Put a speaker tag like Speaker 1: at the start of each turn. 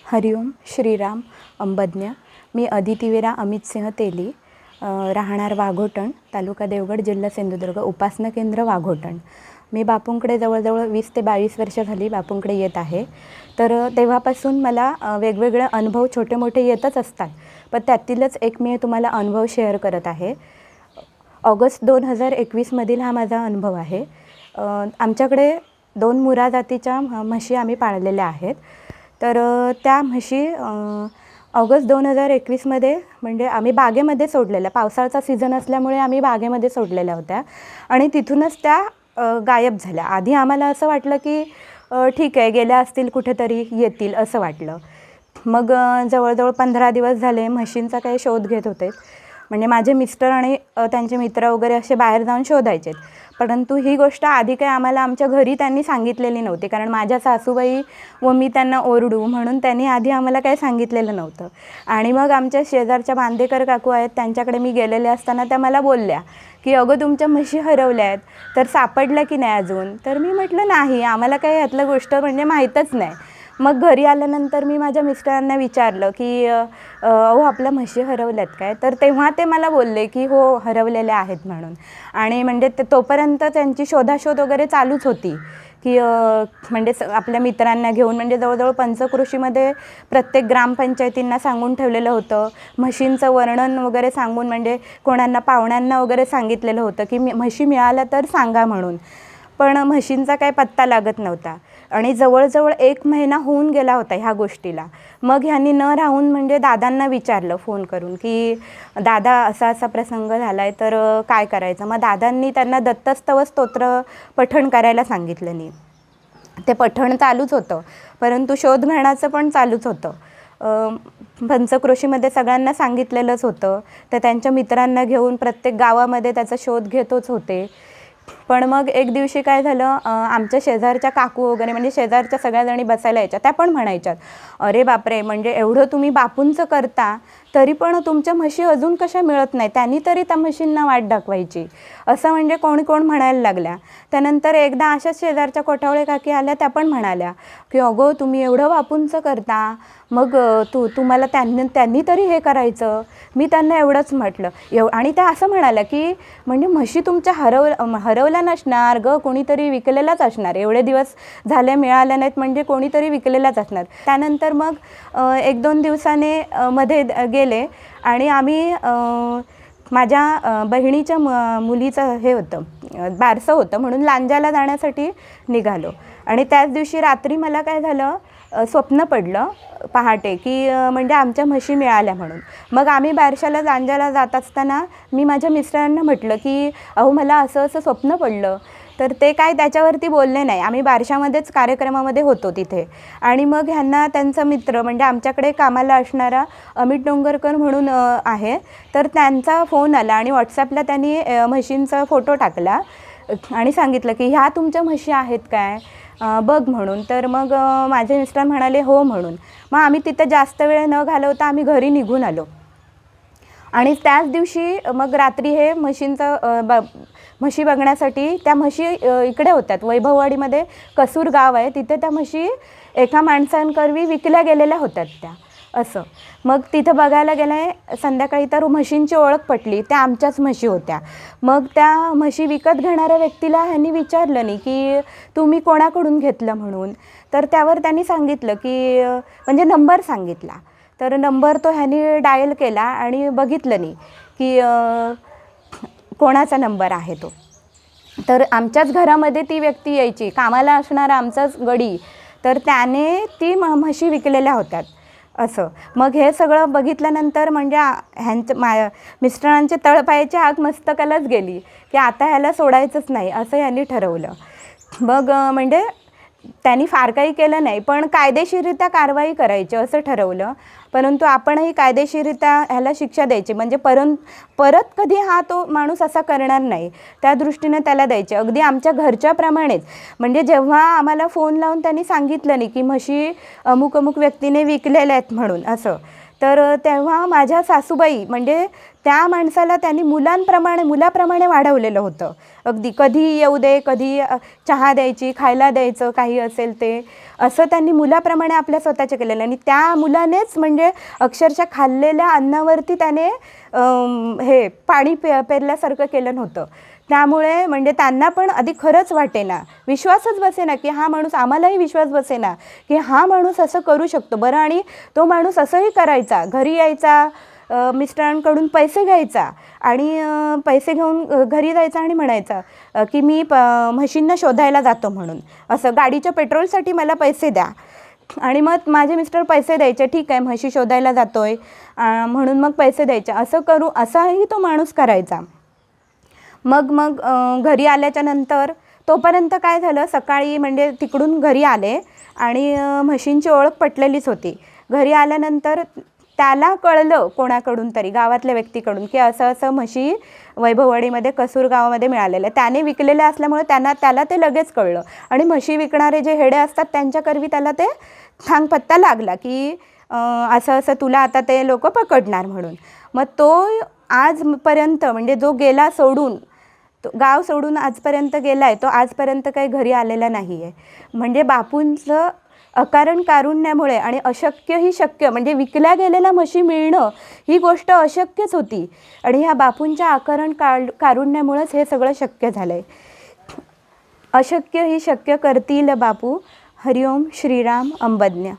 Speaker 1: हरिओम श्रीराम अंबज्ञ। मी अदितीवीरा अमित सिंह तेली, राहणार वाघोटण, तालुका देवगड, जिल्हा सिंधुदुर्ग, उपासना केंद्र वाघोटण। मी बापूंकडे जवळजवळ 20 ते 22 वर्ष झाली बापूंकडे येत आहे। तर तेव्हापासून मला वेगवेगळे अनुभव छोटे मोठे येतच असतात, पण त्यातीलच एक मी तुम्हाला अनुभव शेअर करत आहे। ऑगस्ट 2021 मधील हा माझा अनुभव आहे। आमच्याकडे 2 मुरा जातीच्या म्हशी आम्ही पाळलेल्या आहेत। तर त्या म्हशी ऑगस्ट 2021 मध्ये म्हणजे आम्ही बागेमध्ये सोडलेल्या, पावसाळ्याचा सीझन असल्यामुळे आम्ही बागेमध्ये सोडलेल्या होत्या आणि तिथूनच त्या गायब झाल्या। आधी आम्हाला असं वाटलं की ठीक आहे, गेल्या असतील कुठेतरी, येतील असं वाटलं। मग जवळजवळ 15 दिवस झाले म्हशींचा काही शोध घेत होते। म्हणजे माझे मिस्टर आणि त्यांचे मित्र वगैरे असे बाहेर जाऊन शोधायचे, परंतु ही गोष्ट आधी काही आम्हाला आमच्या घरी त्यांनी सांगितलेली नव्हती, कारण माझ्या सासूबाई व मी त्यांना ओरडू म्हणून त्यांनी आधी आम्हाला काही सांगितलेलं नव्हतं। आणि मग आमच्या शेजारच्या बांदेकर काकू आहेत, त्यांच्याकडे मी गेलेले असताना त्या मला बोलल्या की अगं तुमच्या म्हशी हरवल्या आहेत, तर सापडल्या की नाही अजून? तर मी म्हटलं नाही, आम्हाला काही यातलं गोष्ट म्हणजे माहीतच नाही। मग घरी आल्यानंतर मी माझ्या मिस्टरांना विचारलं की अहो आपल्या म्हशी हरवल्यात काय? तर तेव्हा ते मला बोलले की हो हरवलेल्या आहेत म्हणून। आणि म्हणजे तोपर्यंत त्यांची शोधाशोध वगैरे चालूच होती की म्हणजे आपल्या मित्रांना घेऊन, म्हणजे जवळजवळ पंचकृषीमध्ये प्रत्येक ग्रामपंचायतींना सांगून ठेवलेलं होतं, म्हशींचं वर्णन वगैरे सांगून, म्हणजे कोणांना पाहुण्यांना वगैरे सांगितलेलं होतं की म्हशी मिळाल्या तर सांगा म्हणून, पण म्हशींचा काही पत्ता लागत नव्हता। आणि जवळजवळ 1 महिना होऊन गेला होता ह्या गोष्टीला। मग ह्यांनी न राहून म्हणजे दादांना विचारलं फोन करून की दादा असा असा प्रसंग झाला आहे, तर काय करायचं? मग दादांनी त्यांना दत्तस्तव स्तोत्र पठण करायला सांगितलं नाही। ते पठण चालूच होतं, परंतु शोध घेण्याचं पण चालूच होतं। पंचकृषीमध्ये सगळ्यांना सांगितलेलंच होतं, तर त्यांच्या मित्रांना घेऊन प्रत्येक गावामध्ये त्याचा शोध घेतच होते। पण मग एक दिवशी काय झालं, आमच्या शेजारच्या काकू वगैरे, म्हणजे शेजारच्या सगळ्याजणी बसायला यायच्या, त्या पण म्हणायच्यात अरे बापरे, म्हणजे एवढं तुम्ही बापूंचं करता तरी पण तुमच्या म्हशी अजून कशा मिळत नाही, त्यांनी तरी त्या म्हशींना वाट दाखवायची, असं म्हणजे कोण म्हणायला लागल्या। त्यानंतर एकदा अशाच शेजारच्या कोठावळे काकी आल्या, त्या पण म्हणाल्या की अगो तुम्ही एवढं बापूंचं करता, मग तुम्हाला त्यांनी तरी हे करायचं। मी त्यांना एवढंच म्हटलं आणि त्या असं म्हणाल्या की म्हणजे म्हशी तुमच्या हरवल्या नसणार ग, कोणीतरी विकलेलाच असणार, एवढे दिवस झाले मिळाल्या नाहीत म्हणजे कोणीतरी विकलेलाच असणार। त्यानंतर मग 1-2 दिवसाने मध्ये गेले आणि आम्ही माझ्या बहिणीच्या मुलीचं हे होतं, बारसं होतं, म्हणून लांजाला जाण्यासाठी निघालो। आणि त्याच दिवशी रात्री मला काय झालं, स्वप्न पडलं पहाटे की म्हणजे आमच्या म्हशी मिळाल्या म्हणून। मग आम्ही बारशाला लांजाला जात असताना मी माझ्या मिस्टरांना म्हटलं की अहो मला असं असं स्वप्न पडलं, तर ते काय त्याच्यावरती बोलले नाही। आम्ही बारशामध्येच कार्यक्रमामध्ये होतो तिथे। आणि मग ह्यांना त्यांचा मित्र, म्हणजे आमच्याकडे कामाला असणारा अमित डोंगरकर म्हणून आहे, तर त्यांचा फोन आला आणि व्हॉट्सॲपला त्यांनी म्हशींचा फोटो टाकला आणि सांगितलं की ह्या तुमच्या म्हशी आहेत काय, बघ म्हणून। तर मग माझे मिस्टर म्हणाले हो म्हणून। मग आम्ही तिथे जास्त वेळ न घालवता आम्ही घरी निघून आलो। आणि त्याच दिवशी मग रात्री हे म्हशी बघण्यासाठी, त्या म्हशी इकडे होत्यात वैभववाडीमध्ये, कसूर गाव आहे तिथे, त्या म्हशी एका माणसांकरवी विकल्या गेलेल्या होत्यात त्या, असं। मग तिथं बघायला गेले संध्याकाळी, तर म्हशींची ओळख पटली, त्या आमच्याच म्हशी होत्या। मग त्या म्हशी विकत घेणाऱ्या व्यक्तीला ह्यांनी विचारलं नाही की तुम्ही कोणाकडून घेतलं म्हणून, तर त्यावर त्यांनी सांगितलं की म्हणजे नंबर सांगितला, तर नंबर तो ह्यांनी डायल केला आणि बघितलं नाही की कोणाचा नंबर आहे तो। तर आमच्याच घरामध्ये ती व्यक्ती यायची, कामाला असणारा आमचाच गडी, तर त्याने ती म्हशी विकलेल्या होत्यात, असं। मग हे सगळं बघितल्यानंतर म्हणजे मिस्टरांचे तळपायाची आग मस्तकालाच गेली की आता ह्याला सोडायचंच नाही, असं यांनी ठरवलं। मग म्हणजे त्यांनी फार काही केलं नाही, पण कायदेशीररित्या कारवाई करायची असं ठरवलं। परंतु आपणही कायदेशीररित्या ह्याला शिक्षा द्यायची, म्हणजे परत कधी हा तो माणूस असा करणार नाही, त्या दृष्टीने त्याला द्यायचे, अगदी आमच्या घरच्याप्रमाणेच। म्हणजे जेव्हा आम्हाला फोन लावून त्यांनी सांगितलं नाही की म्हशी अमुक अमुक व्यक्तीने विकलेल्या आहेत म्हणून, असं, तर तेव्हा माझ्या सासूबाई म्हणजे त्या माणसाला त्यांनी मुलाप्रमाणे वाढवलेलं होतं. अगदी कधी येऊ दे, कधी चहा द्यायची, खायला द्यायचं, काही असेल ते असं त्यांनी मुलाप्रमाणे आपल्या स्वतःचे केलेलं. आणि त्या मुलानेच म्हणजे अक्षरशः खाल्लेल्या अन्नावरती त्याने हे पाणी पेरल्यासारखं केलं नव्हतं. त्यामुळे म्हणजे त्यांना पण आधी खरंच वाटेना, विश्वासच बसेना की हा माणूस, आम्हालाही विश्वास बसेना की हा माणूस असं करू शकतो बरं. आणि तो माणूस असंही करायचा, घरी यायचा, मिस्टरांकडून पैसे घ्यायचा आणि पैसे घेऊन घरी जायचा आणि म्हणायचा की मी म्हशींना शोधायला जातो म्हणून, असं गाडीच्या पेट्रोलसाठी मला पैसे द्या. आणि मग माझे मिस्टर पैसे द्यायचे, ठीक आहे म्हशी शोधायला जातोय म्हणून मग पैसे द्यायचे, असाही तो माणूस करायचा. मग घरी आल्याच्या नंतर तोपर्यंत काय झालं, सकाळी म्हणजे तिकडून घरी आले आणि म्हशींची ओळख पटलेलीच होती. घरी आल्यानंतर त्याला कळलं कोणाकडून तरी, गावातल्या व्यक्तीकडून, की असं म्हशी वैभववाडीमध्ये कसूर गावामध्ये मिळालेलं आहे. त्याने विकलेल्या असल्यामुळे त्याला ते लगेच कळलं. आणि म्हशी विकणारे जे हेडे असतात त्यांच्याकरवी त्याला ते थांगपत्ता लागला की असं तुला आता ते लोक पकडणार म्हणून. मग तो आजपर्यंत म्हणजे जो गेला सोडून, तो गाव सोडून आजपर्यंत गेला आहे, तो आजपर्यंत काही घरी आलेला नाही आहे. म्हणजे बापूंचं अकारण कारुण्यामुळे आणि अशक्य शक्य, म्हणजे विकल्या गेलेल्या म्हशी मिळणं ही गोष्ट अशक्यच होती आणि ह्या बापूंच्या अकारण कारुण्यामुळेच हे सगळं शक्य झालं आहे. अशक्य ही शक्य करतील बापू. हरिओम श्रीराम अंबज्ञ.